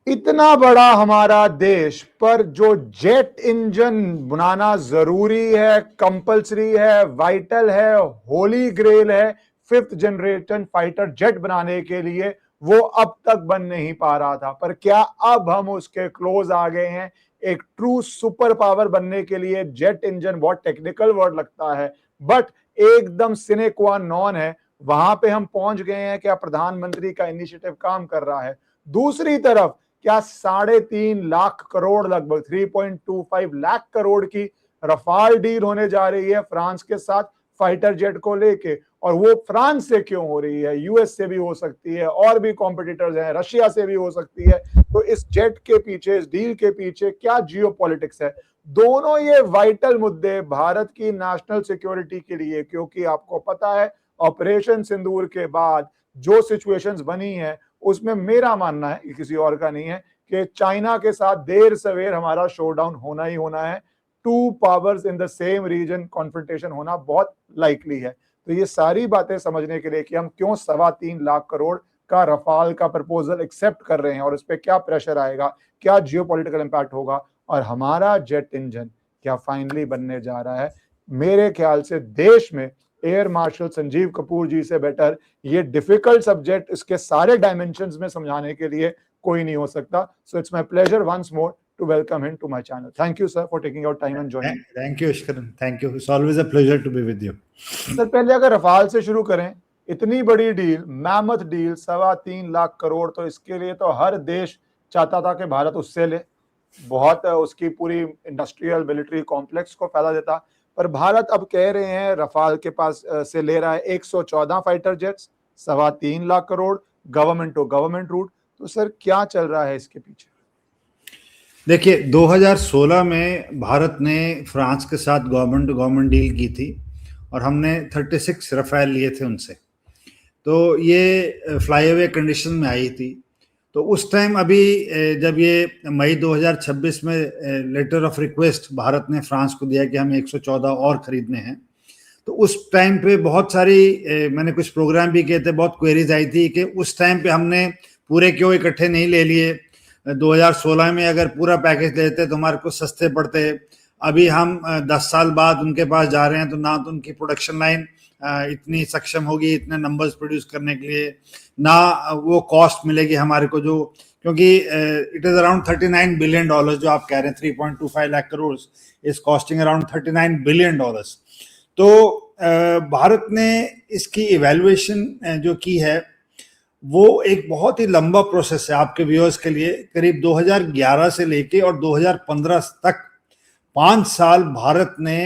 इतना बड़ा हमारा देश पर जो जेट इंजन बनाना जरूरी है, कंपलसरी है, वाइटल है, होली ग्रेल है फिफ्थ जनरेशन फाइटर जेट बनाने के लिए, वो अब तक बन नहीं पा रहा था। पर क्या अब हम उसके क्लोज आ गए हैं? एक ट्रू सुपर पावर बनने के लिए जेट इंजन बहुत टेक्निकल वर्ड लगता है, बट एकदम सिने क्वा नॉन है। वहां पे हम पहुंच गए हैं। क्या प्रधानमंत्री का इनिशिएटिव काम कर रहा है? दूसरी तरफ क्या 3.5 लाख करोड़, लगभग 3.25 लाख करोड़ की रफाल डील होने जा रही है फ्रांस के साथ फाइटर जेट को लेके। और वो फ्रांस से क्यों हो रही है? यूएस से भी हो सकती है, और भी कॉम्पिटिटर्स हैं, रशिया से भी हो सकती है। तो इस जेट के पीछे, इस डील के पीछे क्या जियोपॉलिटिक्स है? दोनों ये वाइटल मुद्दे भारत की नेशनल सिक्योरिटी के लिए, क्योंकि आपको पता है ऑपरेशन सिंदूर के बाद जो सिचुएशंस बनी है, उसमें मेरा मानना है, किसी और का नहीं है, कि चाइना के साथ देर सवेर हमारा शोडाउन होना ही होना है। Two powers in the same region confrontation होना बहुत लाइकली है। तो ये सारी बातें समझने के लिए कि हम क्यों 3.25 लाख करोड़ का रफाल का प्रपोजल एक्सेप्ट कर रहे हैं और उस पर क्या प्रेशर आएगा, क्या जियोपॉलिटिकल इंपैक्ट होगा, और हमारा जेट इंजन क्या फाइनली बनने जा रहा है। मेरे ख्याल से देश में एयर मार्शल संजीव कपूर जी से बेटर ये डिफिकल्ट सब्जेक्ट इसके सारे डायमेंशंस में समझाने के लिए कोई नहीं हो सकता। So it's my pleasure once more to welcome him to my channel. Thank you, sir, for taking your time and joining. Thank you, Ishkaran. Thank you. It's always a pleasure to be with you. Sir, पहले अगर Rafale से शुरू करें, इतनी बड़ी deal, mammoth deal, 3.25 lakh crore, तो इसके लिए तो हर देश चाहता था कि भारत उससे ले, बहुत उसकी पूरी इंडस्ट्रियल मिलिट्री कॉम्प्लेक्स को फायदा देता। पर भारत अब कह रहे हैं रफाल के पास से ले रहा है 114 fighter jets, 3.25 lakh crore, government to government route. तो सर क्या चल रहा है इसके पीछे? देखिए, 2016 में भारत ने फ्रांस के साथ गवर्नमेंट टू गवर्नमेंट डील की थी और हमने 36 रफेल लिए थे उनसे। तो ये फ्लाई अवे कंडीशन में आई थी। तो उस टाइम अभी जब ये मई 2026 में लेटर ऑफ रिक्वेस्ट भारत ने फ्रांस को दिया कि हमें 114 और खरीदने हैं, तो उस टाइम पे बहुत सारी मैंने कुछ प्रोग्राम भी किए थे, बहुत क्वेरीज आई थी कि उस टाइम पे हमने पूरे क्यों इकट्ठे नहीं ले लिए। 2016 में अगर पूरा पैकेज लेते तो हमारे को सस्ते पड़ते। अभी हम 10 साल बाद उनके पास जा रहे हैं, तो ना तो उनकी प्रोडक्शन लाइन इतनी सक्षम होगी इतने नंबर्स प्रोड्यूस करने के लिए, ना वो कॉस्ट मिलेगी हमारे को, जो क्योंकि इट इज अराउंड $39 बिलियन जो आप कह रहे हैं, 3.25 lakh crore is costing around $39 billion. तो भारत ने इसकी इवैल्यूएशन जो की है वो एक बहुत ही लंबा प्रोसेस है। आपके व्यूअर्स के लिए, करीब 2011 से लेके और 2015 तक 5 साल भारत ने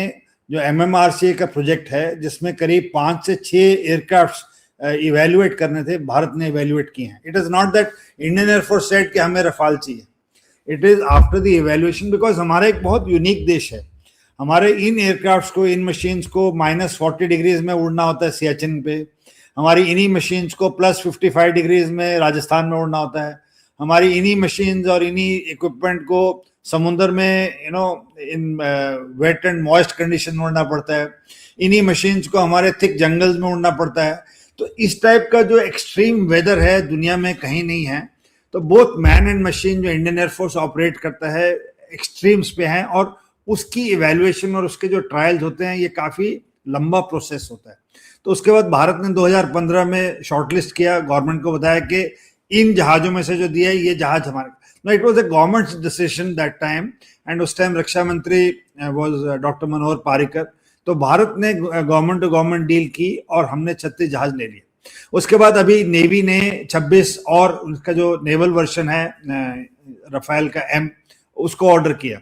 जो MMRCA का प्रोजेक्ट है, जिसमें करीब 5 से 6 एयरक्राफ्ट इवैल्यूएट करने थे, भारत ने इवैल्यूएट किए हैं। It is not that Indian air force said कि हमें रफाल चाहिए, it is after the evaluation, because हमारा एक बहुत यूनिक देश है। हमारे इन एयरक्राफ्ट को, इन मशीन्स को -40 डिग्रीज में उड़ना होता है सियाचिन पे। हमारी इन्हीं मशीन्स को +55 डिग्रीज में राजस्थान में उड़ना होता है। हमारी इन्हीं मशीन्स और इन्हीं इक्विपमेंट को समुद्र में इन वेट एंड मॉइस्ट कंडीशन में उड़ना पड़ता है। इन्हीं मशीन्स को हमारे थिक जंगल्स में उड़ना पड़ता है। तो इस टाइप का जो एक्सट्रीम वेदर है दुनिया में कहीं नहीं है। तो बोथ मैन एंड मशीन जो इंडियन एयरफोर्स ऑपरेट करता है एक्सट्रीम्स पे हैं, और उसकी इवैल्यूएशन और उसके जो ट्रायल्स होते हैं ये काफ़ी लंबा प्रोसेस होता है। तो उसके बाद भारत ने 2015 में शॉर्टलिस्ट किया, गवर्नमेंट को बताया कि इन जहाज़ों में से जो दिया है ये जहाज हमारे, it was a government decision that time, and उस टाइम रक्षा मंत्री वाज डॉक्टर मनोहर पारिकर। तो भारत ने गवर्नमेंट टू गवर्नमेंट डील की और हमने 36 जहाज ले लिए। उसके बाद अभी नेवी ने 26 और उसका जो नेवल वर्जन है रफेल का M, उसको ऑर्डर किया।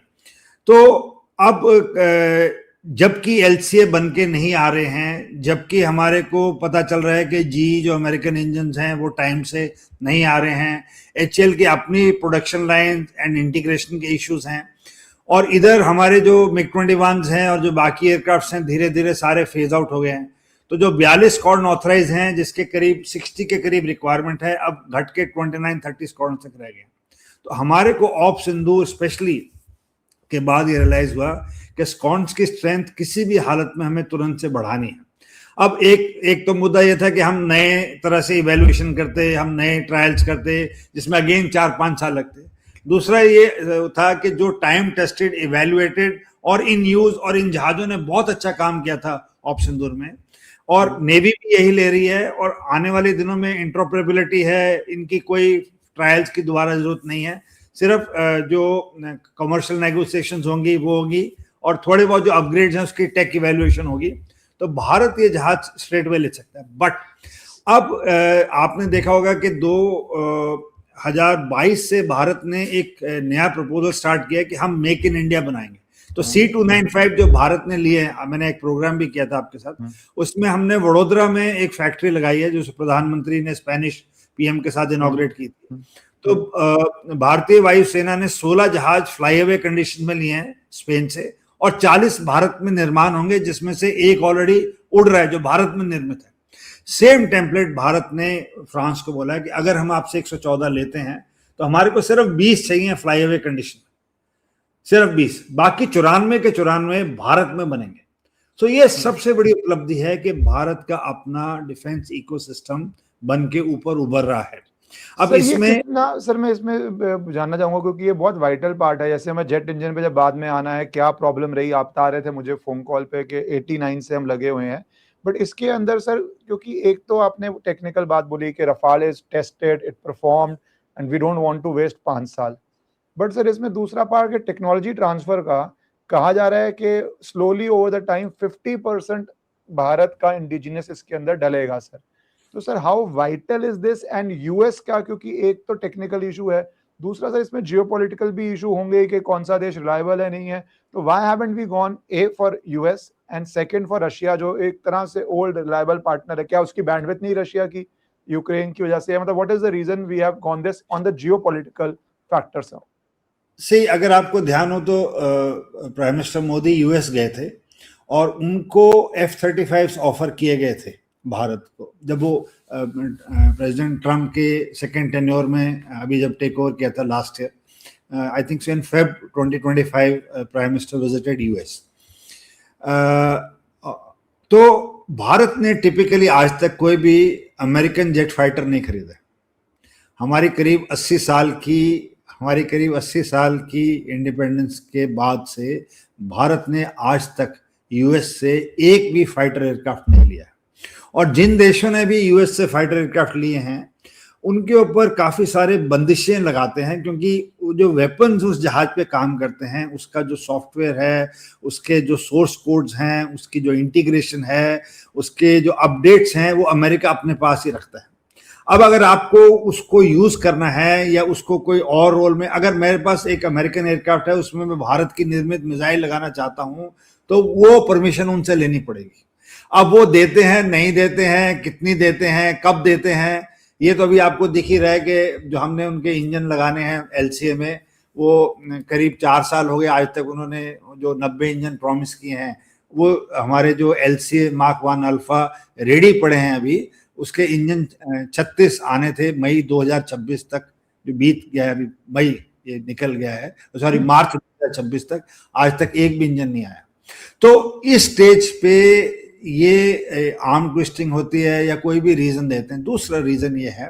तो अब जबकि LCA बन के नहीं आ रहे हैं, जबकि हमारे को पता चल रहा है कि GE जो अमेरिकन इंजन हैं वो टाइम से नहीं आ रहे हैं, HAL की अपनी प्रोडक्शन लाइन एंड इंटीग्रेशन के इश्यूज हैं, और इधर हमारे जो MiG-21 हैं और जो बाकी एयरक्राफ्ट हैं धीरे धीरे सारे फेज आउट हो गए हैं। तो जो 42 स्क्वाड्रन ऑथराइज हैं, जिसके करीब 60 के करीब रिक्वायरमेंट है, अब घट के 29-30 स्क्वाड्रन तक रह गए। तो हमारे को ऑप सिंधु स्पेशली के बाद ये रियलाइज हुआ कि स्क्वाड्रन्स की स्ट्रेंथ किसी भी हालत में हमें तुरंत से बढ़ानी है। अब एक तो मुद्दा ये था कि हम नए तरह से इवैल्यूएशन करते, हम नए ट्रायल्स करते जिसमें अगेन 4-5 साल लगते। दूसरा ये था कि जो टाइम टेस्टेड, इवैल्यूएटेड और इन यूज और इन जहाजों ने बहुत अच्छा काम किया था ऑप्शन दूर में, और नेवी भी यही ले रही है, और आने वाले दिनों में इंटरऑपरेबिलिटी है, इनकी कोई ट्रायल्स की दोबारा जरूरत नहीं है, सिर्फ जो कमर्शियल नेगोशिएशंस होंगी वो होगी, और थोड़े बहुत जो अपग्रेड्स हैं उसकी टेक इवैल्यूएशन होगी, तो भारत ये जहाज स्ट्रेट वे ले सकता है। बट अब आपने देखा होगा कि 2022 से भारत ने एक नया प्रपोजल स्टार्ट किया कि हम मेक इन इंडिया बनाएंगे। तो C295 जो भारत ने लिए हैं, मैंने एक प्रोग्राम भी किया था आपके साथ, उसमें हमने वडोदरा में एक फैक्ट्री लगाई है जो प्रधानमंत्री ने स्पेनिश पीएम के साथ इनॉग्रेट की थी। तो भारतीय वायुसेना ने 16 जहाज फ्लाईअवे कंडीशन में लिए हैं स्पेन से, और 40 भारत में निर्माण होंगे, जिसमें से एक ऑलरेडी उड़ रहा है जो भारत में निर्मित है। सेम टेम्पलेट भारत ने फ्रांस को बोला है कि अगर हम आपसे 114 लेते हैं तो हमारे को सिर्फ 20 चाहिए फ्लाईअवे कंडीशन में, सिर्फ 20, बाकी 94 के 94 भारत में बनेंगे। तो ये सबसे बड़ी उपलब्धि है कि भारत का अपना डिफेंस इकोसिस्टम बन के ऊपर उभर रहा है। अब सर इसमें सर मैं इसमें जानना चाहूंगा, क्योंकि ये बहुत वाइटल पार्ट है। जैसे हमें जेट इंजन पे जब बाद में आना है, क्या प्रॉब्लम रही, आप बता रहे थे मुझे फोन कॉल पे कि 89 से हम लगे हुए हैं, बट इसके अंदर सर, क्योंकि एक तो आपने टेक्निकल बात बोली कि Rafale is tested, it performed and we don't want to waste 5 साल, बट सर इसमें दूसरा पार्ट टेक्नोलॉजी ट्रांसफर का कहा जा रहा है कि slowly over the time 50% Bharat का इंडिजिनस इसके अंदर डलेगा सर। तो sir how vital is this, and US का, क्योंकि एक तो टेक्निकल इशू है, दूसरा सर इसमें जियोपॉलिटिकल भी इशू होंगे कि कौन सा देश रिलायबल है नहीं है, तो why haven't we gone a for US and second for Russia, जो एक तरह से ओल्ड रिलायबल पार्टनर है? क्या उसकी बैंडविड्थ नहीं रशिया की यूक्रेन की वजह से, मतलब what is the reason we have gone this on the geopolitical factors? से अगर आपको ध्यान हो तो प्राइम मिनिस्टर मोदी यूएस गए थे और उनको F-35 ऑफर किए गए थे भारत को, जब वो प्रेसिडेंट ट्रम्प के सेकेंड टेन्योर में अभी जब टेक ओवर किया था last year, I think in Feb 2025 prime minister visited US. तो भारत ने टिपिकली आज तक कोई भी अमेरिकन जेट फाइटर नहीं खरीदा। हमारी करीब 80 साल की इंडिपेंडेंस के बाद से भारत ने आज तक यूएस से एक भी फाइटर एयरक्राफ्ट नहीं लिया, और जिन देशों ने भी यूएस से फाइटर एयरक्राफ्ट लिए हैं उनके ऊपर काफी सारे बंदिशें लगाते हैं, क्योंकि जो वेपन्स उस जहाज पे काम करते हैं, उसका जो सॉफ्टवेयर है, उसके जो सोर्स कोड्स हैं, उसकी जो इंटीग्रेशन है, उसके जो अपडेट्स हैं, वो अमेरिका अपने पास ही रखता है। अब अगर आपको उसको यूज करना है या उसको कोई और रोल में, अगर मेरे पास एक अमेरिकन एयरक्राफ्ट है उसमें मैं भारत की निर्मित मिसाइल लगाना चाहता हूं, तो वो परमिशन उनसे लेनी पड़ेगी। अब वो देते हैं, नहीं देते हैं, कितनी देते हैं, कब देते हैं, ये तो अभी आपको दिख ही रहा है कि जो हमने उनके इंजन लगाने हैं LCA में, वो करीब 4 साल हो गए, आज तक उन्होंने जो 90 इंजन प्रॉमिस किए हैं, वो हमारे जो LCA Mark 1 अल्फा रेडी पड़े हैं अभी, उसके इंजन 36 आने थे मई 2026 तक, जो बीत गया है, अभी मई ये निकल गया है, सॉरी मार्च 2026 तक, आज तक एक भी इंजन नहीं आया। तो इस स्टेज पे ये आर्म ट्विस्टिंग होती है या कोई भी रीजन देते हैं। दूसरा रीजन ये है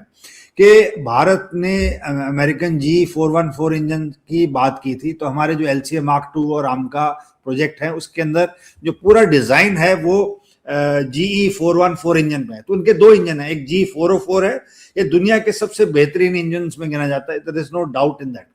कि भारत ने अमेरिकन G414 इंजन की बात की थी, तो हमारे जो LCA Mark 2 और आर्म का प्रोजेक्ट है उसके अंदर जो पूरा डिजाइन है वो GE414 इंजन में है। तो उनके 2 इंजन है, एक G404 है, ये दुनिया के सबसे बेहतरीन इंजन में गिना जाता है, there is no doubt in that,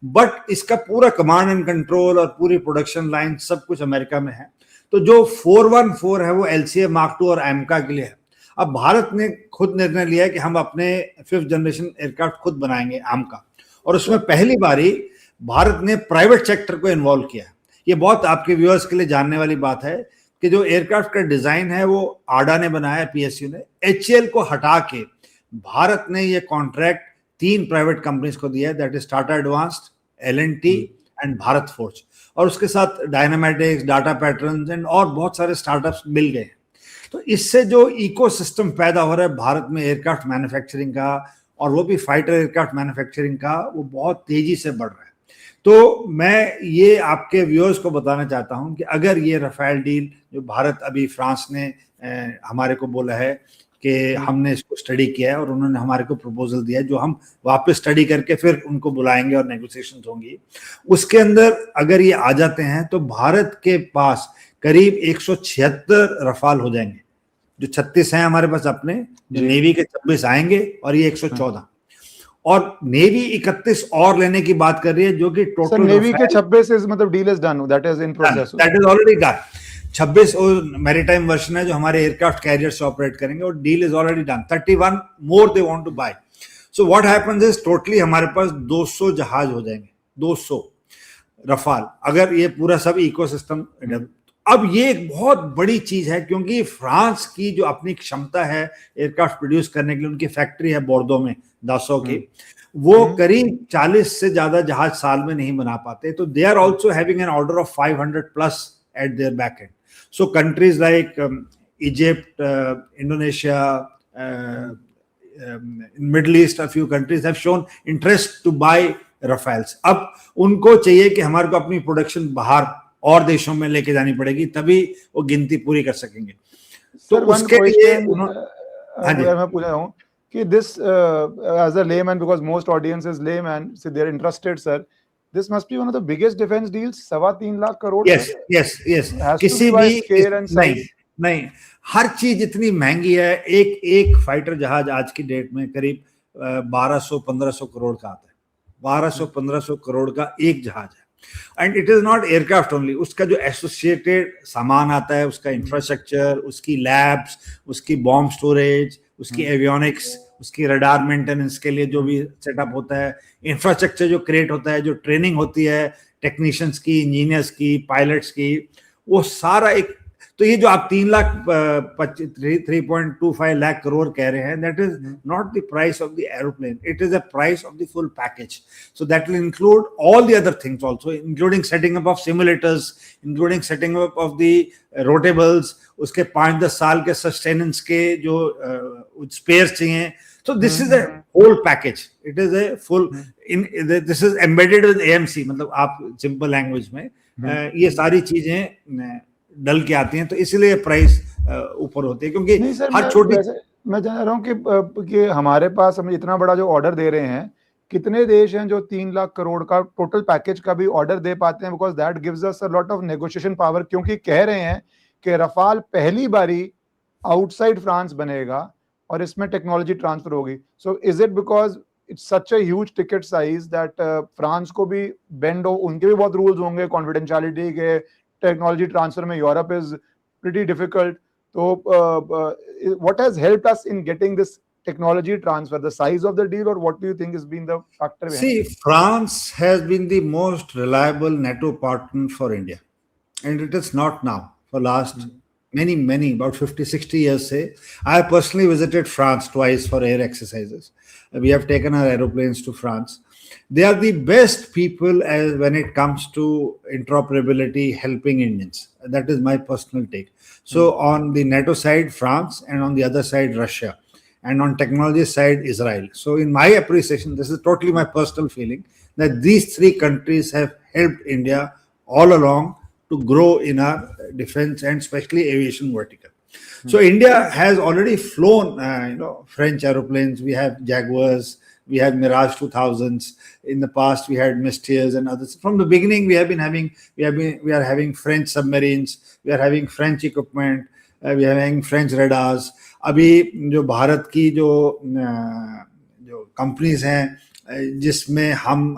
but इसका पूरा कमांड एंड कंट्रोल और पूरी प्रोडक्शन लाइन सब कुछ अमेरिका में है। तो जो 414 है वो LCA Mark 2 और AMCA के लिए है। अब भारत ने खुद निर्णय लिया है कि हम अपने 5th जनरेशन एयरक्राफ्ट खुद बनाएंगे AMCA, और उसमें पहली बारी भारत ने प्राइवेट सेक्टर को इन्वॉल्व किया। ये बहुत आपके व्यूअर्स के लिए जानने वाली बात है कि जो एयरक्राफ्ट का डिजाइन है वो आडा ने बनाया, PSU ने, HAL को हटा के भारत ने ये कॉन्ट्रैक्ट 3 प्राइवेट कंपनीज को दिया है, that is Tata advanced, L&T and Bharat forge, और उसके साथ डायनामेटिक्स, डाटा पैटर्न्स एंड और बहुत सारे स्टार्टअप्स मिल गए। तो इससे जो इकोसिस्टम पैदा हो रहा है भारत में एयरक्राफ्ट मैन्युफैक्चरिंग का, और वो भी फाइटर एयरक्राफ्ट मैन्युफैक्चरिंग का, वो बहुत तेजी से बढ़ रहा है। तो मैं ये आपके व्यूअर्स को बताना चाहता हूं कि अगर ये रफेल डील जो भारत अभी फ्रांस ने हमारे को बोला है कि हमने इसको स्टडी किया है और उन्होंने हमारे को प्रपोजल दिया है जो हम वापस स्टडी करके फिर उनको बुलाएंगे और नेगोशिएशंस होंगी। उसके अंदर अगर ये आ जाते हैं तो भारत के पास करीब 176 रफाल हो जाएंगे। जो 36 हैं हमारे पास अपने, जो नेवी के 26 आएंगे और ये 114, और नेवी 31 और लेने की बात कर रही है, जो कि टोटल नेवी के 26 मतलब deal is done, that is in process, that is already done. 26 और मैरीटाइम वर्जन है जो हमारे एयरक्राफ्ट कैरियर से ऑपरेट करेंगे, और deal is already done. 31 more they want to buy. So what happens is totally हमारे पास 200 जहाज हो जाएंगे, 200 रफाल, अगर ये पूरा सब इकोसिस्टम। अब ये एक बहुत बड़ी चीज है, क्योंकि फ्रांस की जो अपनी क्षमता है एयरक्राफ्ट प्रोड्यूस करने के लिए, उनकी फैक्ट्री है बोर्डो में दासो की, वो करीब 40 से ज्यादा जहाज साल में नहीं बना पाते। तो they are also having an order of 500 plus at their back end. So countries like Egypt, Indonesia, middle east, a few countries have shown interest to buy Rafales. अब उनको चाहिए कि हमारे को अपनी प्रोडक्शन बाहर और देशों में लेके जानी पड़ेगी, तभी वो गिनती पूरी कर सकेंगे। तो उसके लिए मैं पूछ रहा हूँ कि this as a layman, because most audience is layman, so they're interested, sir, this must be one of the biggest defense deals, 3.25 lakh crore. yes किसी भी नहीं, हर चीज इतनी महंगी है। एक फाइटर जहाज आज की डेट में करीब 1200-1500 करोड़ का आता है, 1200-1500 करोड़ का एक जहाज है। And it is not aircraft only, उसका जो एसोसिएटेड सामान आता है, उसका इंफ्रास्ट्रक्चर, उसकी लैब्स, उसकी बॉम्ब स्टोरेज, उसकी एवियोनिक्स, उसकी रडार मेंटेनेंस के लिए जो भी सेटअप होता है, इंफ्रास्ट्रक्चर जो क्रिएट होता है, जो ट्रेनिंग होती है टेक्नीशियंस की, इंजीनियर्स की, पायलट्स की, वो सारा एक। तो ये जो आप 3.25 लाख करोड़ कह रहे हैं, that is not the price of the aeroplane, it is the price of the full package. So that will include all the other things also, including setting up of simulators, including setting up of the rotables, उसके 5-10 साल के sustenance के जो spheres चाहिए। So this is a whole package. It is a full this is embedded with AMC, मतलब आप simple language में ये सारी चीजें डल के आती हैं, तो इसलिए प्राइस ऊपर होती है। क्योंकि हर छोटी, मैं जान रहा हूँ कि हमारे पास हम इतना बड़ा जो ऑर्डर दे रहे हैं, कितने देश हैं जो 3 लाख करोड़ का टोटल पैकेज का भी ऑर्डर दे पाते हैं, because that gives us a lot of negotiation power. क्योंकि कह रहे हैं कि रफाल पहली बारी आउटसाइड फ्रांस बनेगा और इसमें टेक्नोलॉजी ट्रांसफर होगी। So is it because it's such a huge ticket size that France को भी बेंड हो, उनके भी बहुत रूल्स होंगे कॉन्फिडेंशियलिटी के, टेक्नोलॉजी ट्रांसफर में यूरोप इज प्रीटी डिफिकल्ट। तो what has helped us in getting this technology transfer, the size of the deal, or what do you think has been the factor behind it? See, France has been the most reliable NATO partner for India, and it is not now, for last many about 50-60 years say. I have personally visited France twice for air exercises. We have taken our aeroplanes to France. They are the best people when it comes to interoperability, helping Indians. That is my personal take. So on the NATO side, France, and on the other side, Russia. And on technology side, Israel. So in my appreciation, this is totally my personal feeling, that these three countries have helped India all along to grow in our defense and especially aviation vertical. So India has already flown, French aeroplanes. We have Jaguars, we have Mirage 2000s. In the past, we had Mystères and others. From the beginning, we are having French submarines. We are having French equipment. We are having French radars. अभी जो भारत की जो companies हैं, जिसमें हम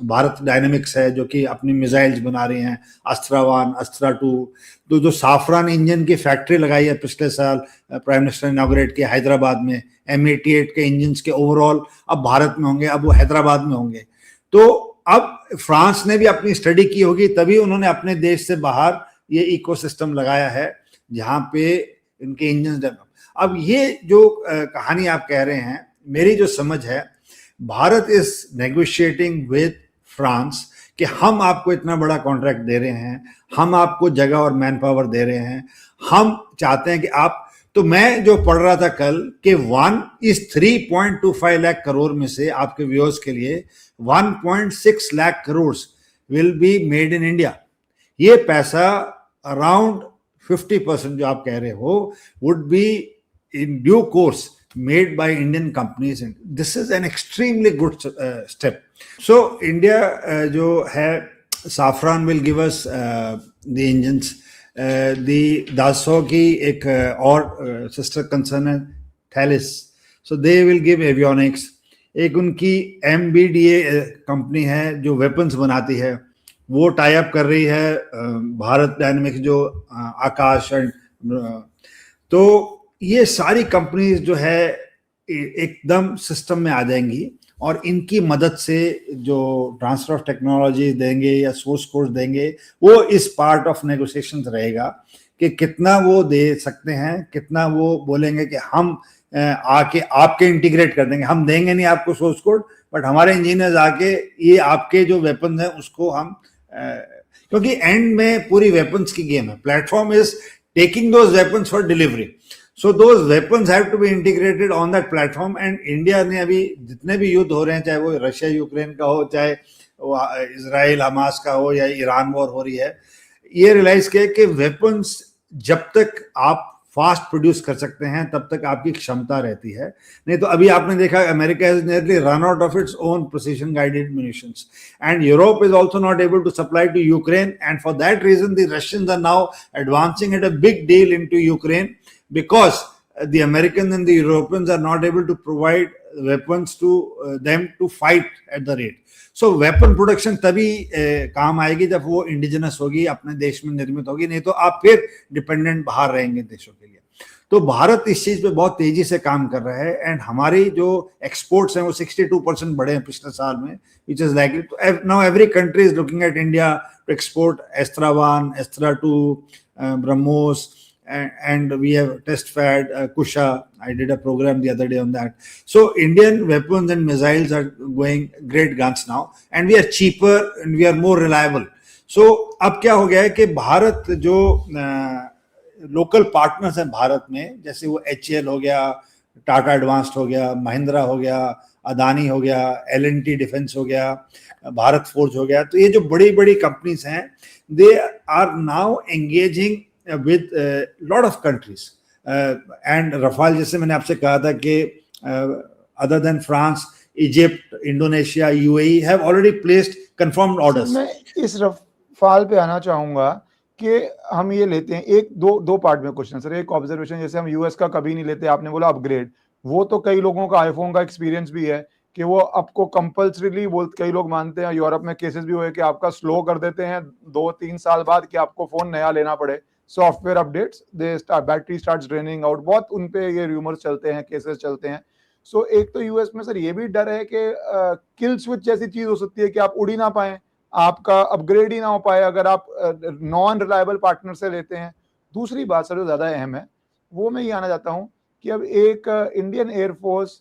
Bharat dynamics है जो कि अपनी मिसाइल्स बना रही हैं, अस्त्रा 1, अस्त्रा 2, तो जो साफरान इंजन की फैक्ट्री लगाई है पिछले साल प्राइम मिनिस्टर ने इनॉग्रेट किया हैदराबाद में, M88 के इंजन्स के ओवरऑल अब भारत में होंगे, अब वो हैदराबाद में होंगे। तो अब फ्रांस ने भी अपनी स्टडी की होगी, तभी उन्होंने अपने देश से बाहर ये इकोसिस्टम लगाया है जहाँ पे इनके इंजन डेवलप। अब ये जो कहानी आप कह रहे हैं, मेरी जो समझ है, Bharat is negotiating with France कि हम आपको इतना बड़ा कॉन्ट्रैक्ट दे रहे हैं, हम आपको जगह और मैन पावर दे रहे हैं, हम चाहते हैं कि आप, तो मैं जो पढ़ रहा था कल कि 1 इस 3.25 लाख करोड़ में से आपके व्यूअर्स के लिए 1.6 lakh crore will be made in India. ये पैसा अराउंड 50% जो आप कह रहे हो would be in due course made by Indian companies, and this is an extremely good step. So India जो है, Safran will give us the engines. The Dassault की एक और sister concern है Thales, so they will give avionics. एक उनकी MBDA company है जो वेपन्स बनाती है, वो टाई अप कर रही है भारत डायनेमिक्स जो आकाश एंड, तो ये सारी कंपनीज जो है एकदम सिस्टम में आ जाएंगी और इनकी मदद से जो ट्रांसफर ऑफ टेक्नोलॉजी देंगे या सोर्स कोड देंगे, वो इस पार्ट ऑफ नेगोशिएशन रहेगा कि कितना वो दे सकते हैं, कितना वो बोलेंगे कि हम आके आपके इंटीग्रेट कर देंगे, हम देंगे नहीं आपको सोर्स कोड, बट हमारे इंजीनियर्स आके ये आपके जो वेपन है उसको हम क्योंकि एंड में पूरी वेपन्स की गेम है, platform is taking those weapons for delivery, so those weapons have to be integrated on that platform. And India ने अभी जितने भी युद्ध हो रहे हैं, चाहे वो रशिया यूक्रेन का हो, चाहे इजराइल हमास का हो या ईरान वॉर हो रही है, ये रियलाइज किया कि वेपन्स जब तक आप फास्ट प्रोड्यूस कर सकते हैं तब तक आपकी क्षमता रहती है. नहीं तो अभी आपने देखा America has nearly run out of its own precision guided munitions, and Europe is also not able to supply to Ukraine, and for that reason the Russians are now advancing at a big deal into Ukraine, because the Americans and the Europeans are not able to provide weapons to them to fight at the rate. So weapon production तभी काम आएगी जब वो indigenous होगी, अपने देश में निर्मित होगी, नहीं तो आप फिर डिपेंडेंट बाहर रहेंगे देशों के लिए. तो भारत इस चीज पे बहुत तेजी से काम कर रहा है, एंड हमारी जो एक्सपोर्ट्स हैं वो 62% बढ़े हैं पिछले साल में, which is likely. Now every country is looking at India to export Astra 1, Astra 2, BrahMos, and we have test fed Kusha. I did a program the other day on that. So Indian weapons and missiles are going great guns now, and we are cheaper and we are more reliable. So अब क्या हो गया है कि भारत जो local partners हैं भारत में, जैसे वो HAL हो गया, टाटा एडवांस्ड हो गया, महिंद्रा हो गया, अदानी हो गया, L&T डिफेंस हो गया, भारत फोर्ज हो गया, तो ये जो बड़ी बड़ी कंपनीज हैं, they are now engaging with a lot of countries, and Rafale जैसे मैंने आपसे कहा था कि other than France, Egypt, Indonesia, UAE have already placed confirmed orders. मैं इस रफाल पे आना चाहूंगा कि हम ये लेते हैं एक दो पार्ट में क्वेश्चन सर. एक ऑब्जर्वेशन, जैसे हम यूएस का कभी नहीं लेते, आपने बोला अपग्रेड, वो तो कई लोगों का आईफोन का एक्सपीरियंस भी है कि वो आपको कंपल्सरीली कई लोग मानते हैं, यूरोप में केसेस भी हुए कि आपका स्लो कर देते हैं 2-3 साल बाद कि आपको फोन नया लेना पड़े, software updates, battery starts draining out, बहुत उन पे ये रूमर्स चलते हैं, केसेस चलते हैं. सो एक तो यूएस में सर ये भी डर है कि किल स्विच जैसी चीज हो सकती है कि आप उड़ ही ना पाए, आपका अपग्रेड ही ना हो पाए अगर आप नॉन रिलायबल पार्टनर से लेते हैं. दूसरी बात सर जो ज्यादा अहम है, वो मैं ये आना चाहता हूँ कि अब एक Indian air force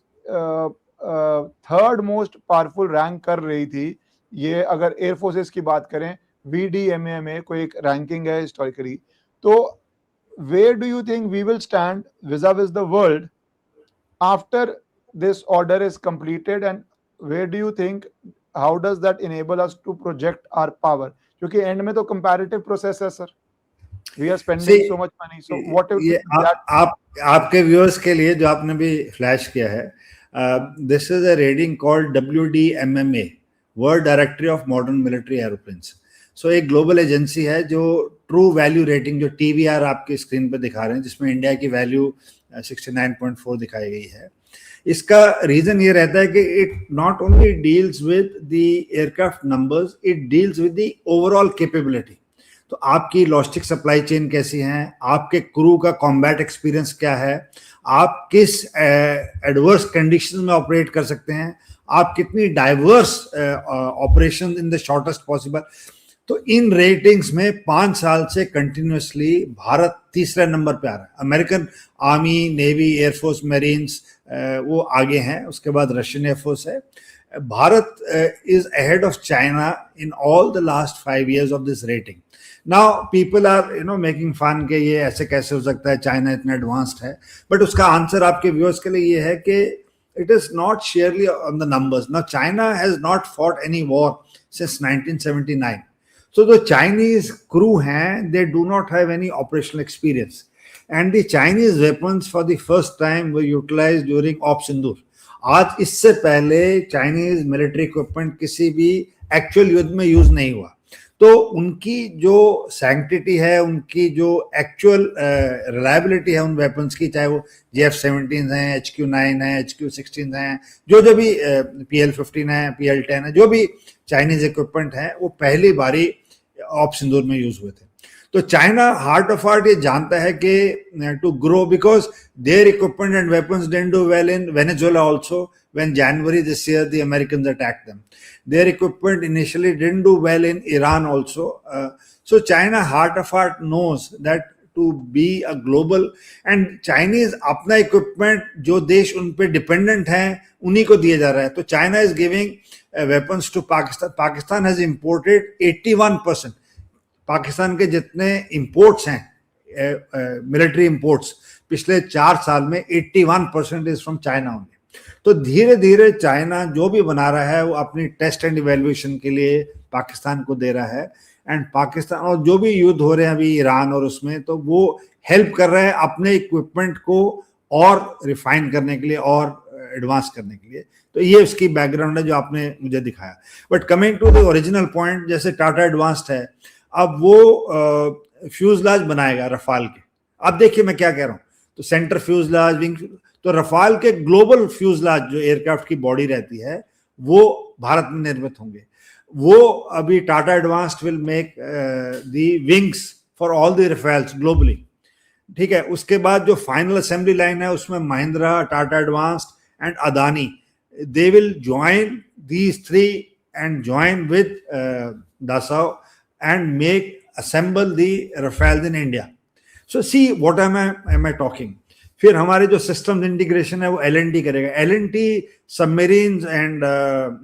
3rd most powerful rank कर रही थी, ये अगर एयरफोर्सेस की बात करें, VDMA में कोई एक रैंकिंग है हिस्टोरिकली. तो where do you think we will stand vis-a-vis the world after this order is completed, and where do you think, how does that enable us to project our power? क्योंकि and में तो comparative process है sir, we are spending so much money, so what ये आपके viewers के लिए जो आपने भी फ्लैश किया है, this is a rating called WDMMA, World Directory of Modern Military Aeroplanes. सो एक ग्लोबल एजेंसी है जो ट्रू वैल्यू रेटिंग, जो TVR आपके स्क्रीन पर दिखा रहे हैं, जिसमें इंडिया की वैल्यू 69.4 दिखाई गई है. इसका रीजन ये रहता है कि it not only deals with the aircraft numbers, it deals with the overall capability. तो आपकी लॉजिस्टिक सप्लाई चेन कैसी है, आपके क्रू का कॉम्बैट एक्सपीरियंस क्या है, आप किस एडवर्स कंडीशन में ऑपरेट कर सकते हैं, आप कितनी diverse operation in the shortest possible. तो इन रेटिंग्स में 5 साल से कंटिन्यूसली भारत 3रे नंबर पे आ रहा है. American army, navy, air force, marines वो आगे हैं, उसके बाद रशियन एयरफोर्स है. Bharat is ahead of China in all the last 5 years of this rating. Now people are making fun के ये ऐसे कैसे हो सकता है, चाइना इतना एडवांस्ड है, बट उसका आंसर आपके व्यूअर्स के लिए ये है कि it is not sheerly on the numbers. Now China has not fought any war since 1979. So the Chinese crew हैं, they do not have any operational experience. And the Chinese weapons for the first time were utilized during Op Sindoor. आज इससे पहले Chinese military equipment किसी भी actual युद्ध में use नहीं हुआ. तो उनकी जो सैंक्टिटी है, उनकी जो एक्चुअल रिलायबिलिटी है उन वेपन्स की, चाहे वो JF-17 हैं, HQ-9 है, HQ-16 हैं, जो भी PL-15 है, PL-10 है, जो भी चाइनीज इक्विपमेंट है, वो पहली बारी ऑप सिंदूर में यूज हुए थे. तो चाइना हार्ट ऑफ हार्ट ये जानता है कि to grow, because their equipment and weapons didn't do well in Venezuela also when January this year the Americans attacked them. Their equipment initially didn't do well in Iran also. So China heart of heart knows that to be a global, and Chinese अपना equipment जो देश उन पे dependent हैं उन्हीं को दिया जा रहा है. तो China is giving weapons to Pakistan. Pakistan has imported 81%. Pakistan के जितने imports हैं military imports पिछले 4 साल में 81% is from China only. तो धीरे धीरे चाइना जो भी बना रहा है वो अपनी टेस्ट एंड इवैल्यूएशन के लिए पाकिस्तान को दे रहा है. एंड पाकिस्तान और जो भी युद्ध हो रहे हैं अभी ईरान और उसमें, तो वो हेल्प कर रहा है अपने इक्विपमेंट को और रिफाइन करने के लिए और एडवांस करने के लिए. तो ये उसकी बैकग्राउंड है जो आपने मुझे दिखाया. But coming to the original point, जैसे टाटा एडवांस्ड है, अब वो फ्यूजलाज बनाएगा रफाल के. अब देखिए मैं क्या कह रहा हूँ. तो सेंटर फ्यूजलाज, विंग, तो रफाल के ग्लोबल फ्यूजलाज जो एयरक्राफ्ट की बॉडी रहती है वो भारत में निर्मित होंगे. वो अभी Tata advanced will make the wings for all the Rafales globally. ठीक है. उसके बाद जो फाइनल असेंबली लाइन है उसमें Mahindra, Tata advanced and Adani, they will join these three and join with Dassault and make assemble the Rafales in India. So see what am I talking. फिर हमारे जो सिस्टम इंटीग्रेशन है वो L&T करेगा. L&T सबमरीन्स एंड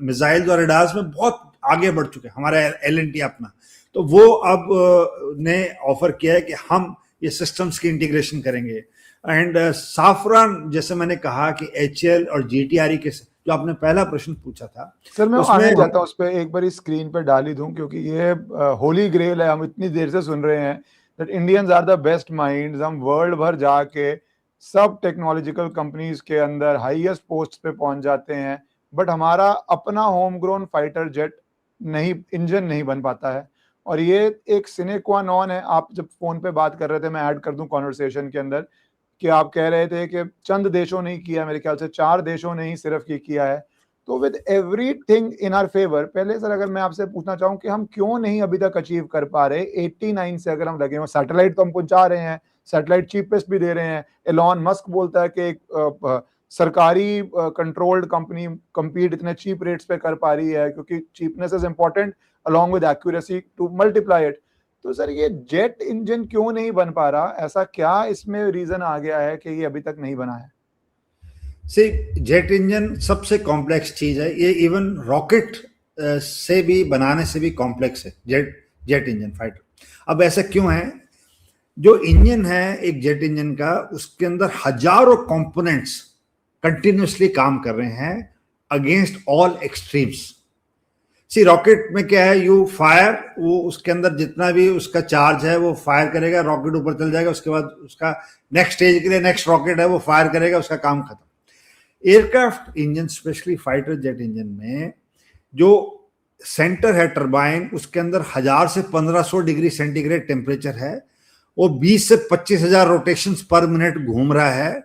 मिसाइल्स और radars में बहुत आगे बढ़ चुके हैं हमारा L&T अपना. तो वो अब ने ऑफर किया है कि हम ये सिस्टम्स की इंटीग्रेशन करेंगे. एंड साफरान, जैसे मैंने कहा कि HAL और GTRE के, जो आपने पहला प्रश्न पूछा था सर, मैं आने जाता हूँ उस पर, एक बार स्क्रीन पे डाल ही दूं क्योंकि ये होली ग्रेल है. हम इतनी देर से सुन रहे हैं that Indians are the best minds. हम वर्ल्ड भर जाके सब टेक्नोलॉजिकल कंपनीज के अंदर हाईएस्ट पोस्ट पे पहुंच जाते हैं, बट हमारा अपना होम ग्रोन फाइटर जेट नहीं, इंजन नहीं बन पाता है. और ये एक सिने क्वा नॉन है. आप जब फोन पे बात कर रहे थे, मैं ऐड कर दूं कॉन्वर्सेशन के अंदर, कि आप कह रहे थे कि चंद देशों ने ही किया, मेरे ख्याल से 4 देशों ने ही सिर्फ किया है. तो with everything in our favour, पहले सर अगर मैं आपसे पूछना चाहूँ कि हम क्यों नहीं अभी तक अचीव कर पा रहे. 89 से अगर हम लगे हुए, सैटेलाइट तो हम पहुंचा रहे हैं, सैटेलाइट चीपेस्ट भी दे रहे हैं. एलॉन मस्क बोलता है कि एक सरकारी कंट्रोल्ड कंपनी compete इतने चीप रेट्स पे कर पा रही है क्योंकि cheapness is important along with accuracy to multiply it. तो सर ये जेट इंजन क्यों नहीं बन पा रहा? ऐसा क्या इसमें रीजन आ गया है कि ये अभी तक नहीं बना है? सी, जेट इंजन सबसे कॉम्प्लेक्स चीज है. ये इवन रॉकेट से भी बनाने से भी कॉम्प्लेक्स है जेट इंजन फाइटर. अब ऐसा क्यों है? जो इंजन है एक जेट इंजन का, उसके अंदर हजारों कंपोनेंट्स कंटिन्यूसली काम कर रहे हैं अगेंस्ट ऑल एक्सट्रीम्स. सी, रॉकेट में क्या है, यू फायर, वो उसके अंदर जितना भी उसका चार्ज है वो फायर करेगा, रॉकेट ऊपर चल जाएगा, उसके बाद उसका नेक्स्ट स्टेज के लिए नेक्स्ट रॉकेट है वो फायर करेगा, उसका काम खत्म. Aircraft engine, specially fighter jet engine में जो सेंटर है टरबाइन, उसके अंदर 1000 से 1500 डिग्री सेंटीग्रेड टेम्परेचर है. वो 20 से 25,000 रोटेशंस पर मिनट घूम रहा है.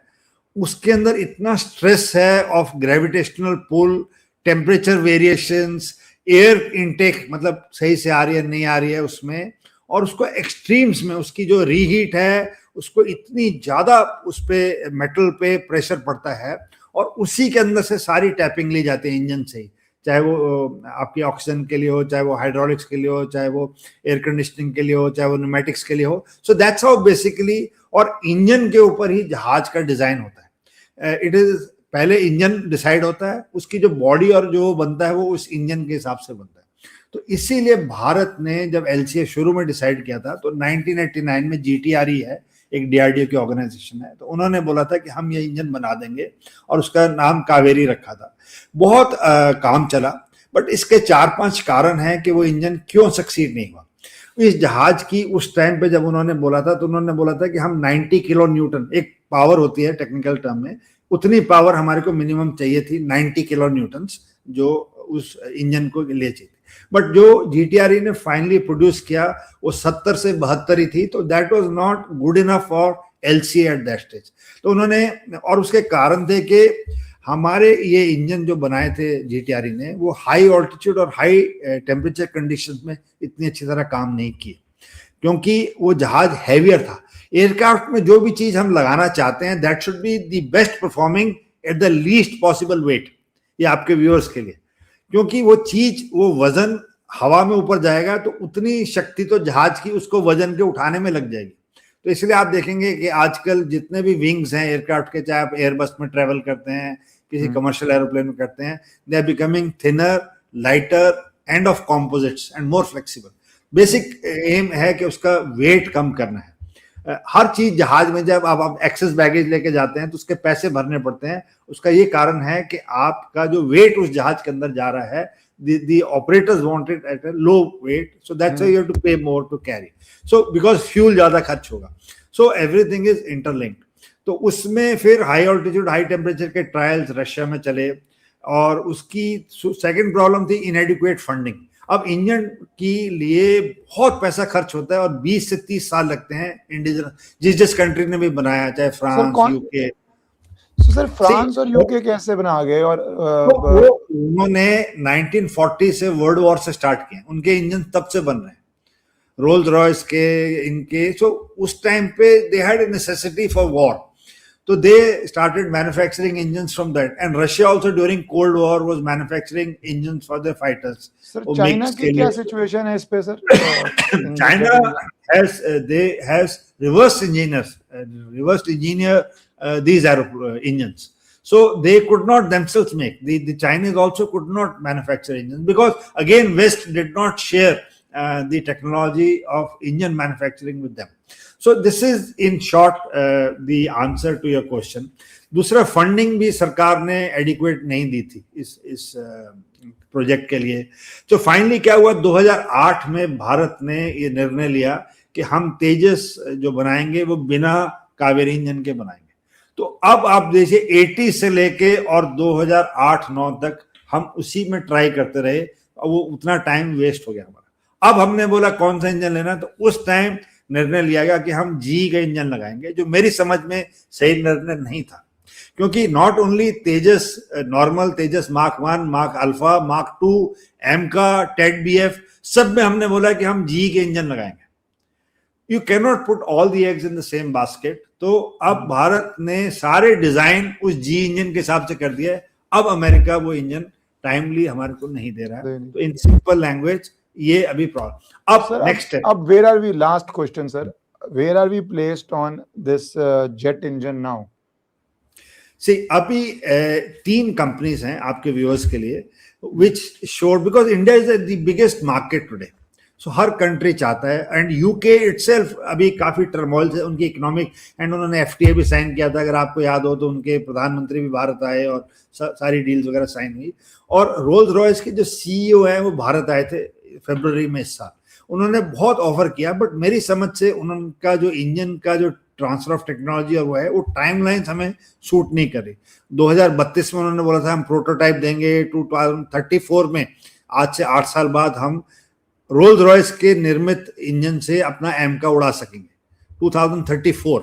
उसके अंदर इतना स्ट्रेस है of gravitational pull, temperature variations, air intake मतलब सही से आ रही है नहीं आ रही है उसमें, और उसको एक्सट्रीम्स में उसकी जो रीहीट है उसको इतनी ज्यादा उस पे मेटल पे प्रेशर पड़ता है, और उसी के अंदर से सारी टैपिंग ली जाती है इंजन से ही, चाहे वो आपकी ऑक्सीजन के लिए हो, चाहे वो हाइड्रोलिक्स के लिए हो, चाहे वो एयर कंडीशनिंग के लिए हो, चाहे वो न्यूमेटिक्स के लिए हो. सो दैट्स हाउ बेसिकली, और इंजन के ऊपर ही जहाज का डिजाइन होता है. इट इज, पहले इंजन डिसाइड होता है, उसकी जो बॉडी और जो बनता है वो उस इंजन के हिसाब से बनता है. तो इसीलिए भारत ने जब LCA शुरू में डिसाइड किया था, तो 1989 में GTRE है, एक DRDO की ऑर्गेनाइजेशन है, तो उन्होंने बोला था कि हम ये इंजन बना देंगे, और उसका नाम कावेरी रखा था. बहुत काम चला, बट इसके 4-5 कारण हैं कि वो इंजन क्यों सक्सीड नहीं हुआ. इस जहाज की उस टाइम पे जब उन्होंने बोला था तो उन्होंने बोला था कि हम 90 किलो न्यूटन, एक पावर होती है टेक्निकल टर्म में, उतनी पावर हमारे को मिनिमम चाहिए थी, 90 किलो न्यूटन्स, जो उस इंजन को लिए चाहिए। बट जो जीटीआरई ने फाइनली प्रोड्यूस किया वो 70 से 72 ही थी, तो that was not good enough for LCA at that stage. तो उन्होंने, और उसके कारण थे कि हमारे ये इंजन जो बनाए थे जीटीआरई ने, वो हाई ऑल्टीट्यूड और हाई टेम्परेचर कंडीशंस में इतनी अच्छी तरह काम नहीं किए, क्योंकि वो जहाज हैवियर था। एयरक्राफ्ट में जो भी चीज हम लगाना चाहते हैं that should be the best performing at the least possible weight, ये आपके व्यूअर्स के लिए, क्योंकि वो चीज, वो वजन हवा में ऊपर जाएगा तो उतनी शक्ति तो जहाज की उसको वजन के उठाने में लग जाएगी। तो इसलिए आप देखेंगे कि आजकल जितने भी विंग्स हैं एयरक्राफ्ट के, चाहे आप एयरबस में ट्रेवल करते हैं, किसी कमर्शियल एरोप्लेन में करते हैं, they are becoming thinner, lighter and of composites and more flexible. Basic aim है कि उसका वेट कम करना है। हर चीज जहाज में जब आप एक्सेस बैगेज लेके जाते हैं तो उसके पैसे भरने पड़ते हैं। उसका ये कारण है कि आपका जो वेट उस जहाज के अंदर जा रहा है, the operators want it at a low weight, so that's why you have to pay more to carry, so because fuel ज्यादा खर्च होगा, so everything is interlinked। तो उसमें फिर हाई ऑल्टीट्यूड हाई टेम्परेचर के ट्रायल्स रशिया में चले, और उसकी सेकंड प्रॉब्लम थी इनएडिक्वेट फंडिंग। अब इंजन के लिए बहुत पैसा खर्च होता है और 20 से 30 साल लगते हैं इंडिजिनस, जिस कंट्री ने भी बनाया, चाहे फ्रांस, यूके। तो सर फ्रांस और यूके कैसे बना गए? और वो उन्होंने 1940 से वर्ल्ड वॉर से स्टार्ट किए, उनके इंजन तब से बन रहे हैं, रोल्स रॉयस के, इनके। सो उस टाइम पे they had a necessity for war, तो they started manufacturing engines from that, and Russia also during cold war was manufacturing engines for their fighters. Sir China की क्या सिचुएशन है इस पे sir? China has reverse engineer these engines, so they could not themselves make, the Chinese also could not manufacture engines, because again West did not share the technology of engine manufacturing with them. So this is in short the answer to your question. दूसरा, funding भी सरकार ने adequate नहीं दी थी इस project के लिए। तो फाइनली क्या हुआ, 2008 में भारत ने ये निर्णय लिया कि हम तेजस जो बनाएंगे वो बिना कावेरी इंजन के बनाएंगे। तो अब आप देखिए 80 से लेके और 2008-9 तक हम उसी में ट्राई करते रहे, और वो उतना टाइम वेस्ट हो गया हमारा। अब हमने बोला कौन सा इंजन लेना, तो उस टाइम निर्णय लिया गया कि हम जी का इंजन लगाएंगे, जो मेरी समझ में सही निर्णय नहीं था, क्योंकि not only Tejas, normal Tejas mark 1, mark alpha, mark 2, एमका, Ted BF, सब में हमने बोला कि हम जी के इंजन लगाएंगे। You can not put all the eggs in the same basket. तो अब भारत ने सारे डिजाइन उस जी इंजन के हिसाब से कर दिया है। अब अमेरिका वो इंजन टाइमली हमारे को नहीं दे रहा है। तो इन सिंपल लैंग्वेज ये अभी प्रॉब्लम। अब नेक्स्ट है, अब where are we, last question sir, where are we placed on this jet engine now? See अभी 3 कंपनीज हैं आपके व्यूअर्स के लिए, विच शोर, because India is the biggest market today, so her country चाहता है, एंड यूके इटसेल्फ अभी काफी टर्मोइल है उनकी इकोनॉमिक, एंड उन्होंने एफटीए भी साइन किया था, अगर आपको याद हो तो उनके प्रधानमंत्री भी भारत आए और सारी डील्स वगैरह साइन हुई। और रोल्स रॉयस के जो सीईओ हैं वो भारत आए थे फरवरी में इस साल। उन्होंने बहुत ऑफर किया, बट मेरी समझ से उनका जो इंजन का जो ट्रांसफर ऑफ टेक्नोलॉजी और वो है, वो टाइमलाइंस हमें सूट नहीं कर रही। 2032 में उन्होंने बोला था हम प्रोटोटाइप देंगे, 2034 में, आज से 8 साल बाद हम रोल्स रॉयस के निर्मित इंजन से अपना एमका उड़ा सकेंगे, 2034।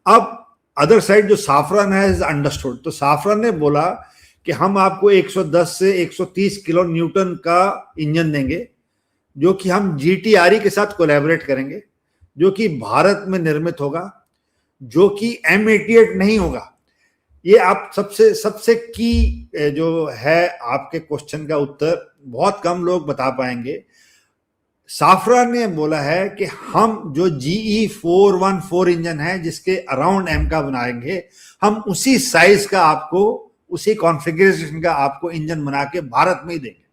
अब अदर साइड जो साफरन है इज अंडरस्टूड, तो साफरन ने बोला कि हम आपको 110 से 130 किलो न्यूटन का इंजन देंगे, जो कि हम जीटीआरई के साथ कोलैबोरेट करेंगे, जो कि भारत में निर्मित होगा, जो कि M88 नहीं होगा। ये आप सबसे की जो है आपके क्वेश्चन का उत्तर बहुत कम लोग बता पाएंगे। साफरन ने बोला है कि हम जो GE 414 इंजन है जिसके अराउंड M का बनाएंगे, हम उसी साइज का आपको, उसी कॉन्फ़िगरेशन का आपको इंजन बना के भारत में ही देंगे।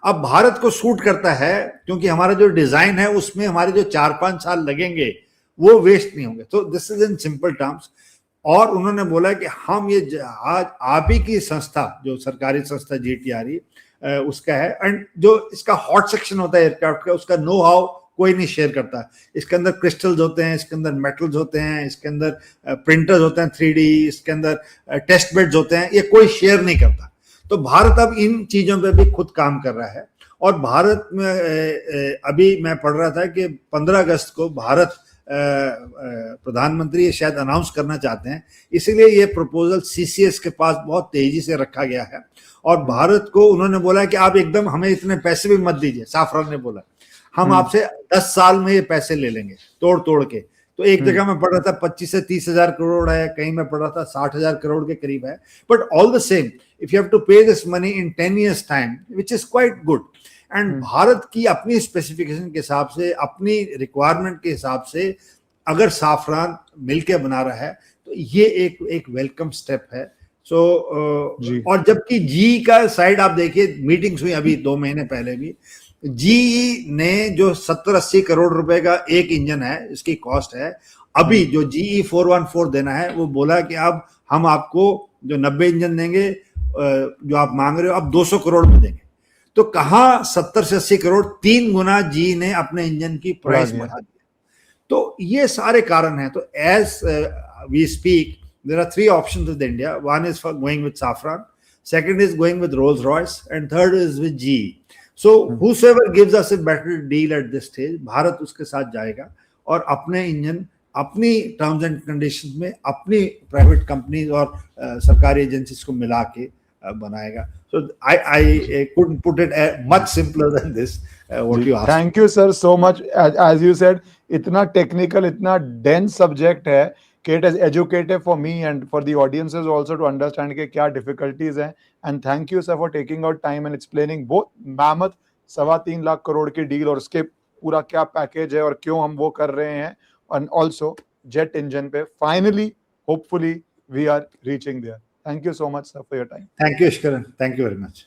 अब भारत को सूट करता है क्योंकि हमारा जो डिजाइन है उसमें हमारे जो 4-5 साल लगेंगे वो वेस्ट नहीं होंगे। तो this is in simple terms. और उन्होंने बोला कि हम ये जहाज आप ही की संस्था, जो सरकारी संस्था जीटीआरई उसका है, एंड जो इसका हॉट सेक्शन होता है एयरक्राफ्ट का, उसका नो हाउ कोई नहीं शेयर करता। इसके अंदर क्रिस्टल्स होते हैं, इसके अंदर मेटल्स होते हैं, इसके अंदर प्रिंटर्स होते हैं 3D, इसके अंदर टेस्ट बेड्स होते हैं, ये कोई शेयर नहीं करता। तो भारत अब इन चीजों पे भी खुद काम कर रहा है। और भारत में अभी मैं पढ़ रहा था कि 15 अगस्त को भारत प्रधानमंत्री ये शायद अनाउंस करना चाहते हैं, इसीलिए ये प्रपोजल CCS के पास बहुत तेजी से रखा गया है। और भारत को उन्होंने बोला कि आप एकदम हमें इतने पैसे भी मत दीजिए, साफरान ने बोला हम आपसे 10 साल में ये पैसे ले लेंगे तोड़ तोड़ के। तो एक जगह मैं पढ़ रहा था 25 से 30 हजार करोड़ है, कहीं मैं पढ़ रहा था 60,000 करोड़ के करीब है। But all the same if you have to pay this money in 10 years time which is quite good. And Bharat की अपनी स्पेसिफिकेशन के हिसाब से, अपनी रिक्वायरमेंट के हिसाब से अगर साफरान मिलके बना रहा है तो ये एक वेलकम स्टेप है। सो और जबकि जी का साइड आप देखिए, मीटिंग्स हुई अभी 2 महीने पहले भी, जीई ने जो 70-80 करोड़ रुपए का एक इंजन है, इसकी कॉस्ट है, अभी जो GE 414 देना है वो बोला कि अब हम आपको जो 90 इंजन देंगे जो आप मांग रहे हो अब 200 करोड़ में देंगे। तो कहाँ 70 से 80 करोड़, 3 गुना जी ने अपने इंजन की प्राइस बढ़ा दिया। तो ये सारे कारण हैं। तो as we speak there are 3 options with India. One is for going with Safran, second is going with Rolls-Royce, and third is with GE. So whosoever gives us a better deal at this stage, Bharat उसके साथ जाएगा और अपने engine अपनी terms and conditions में अपनी private companies और सरकारी एजेंसीज को मिला के बनाएगा। So I couldn't put it much simpler than this. What you asked. Thank you sir so much. As you said, इतना टेक्निकल, इतना डेंस सब्जेक्ट है कि it is educative for me and for the audiences also to understand कि क्या difficulties हैं। And thank you sir for taking out time and explaining both mammoth 3.25 lakh crore की deal और उसके पूरा क्या पैकेज है और क्यों हम वो कर रहे हैं, and also जेट इंजन पे finally hopefully we are reaching there. Thank you so much sir for your time. Thank you, Ishkaran. Thank you very much.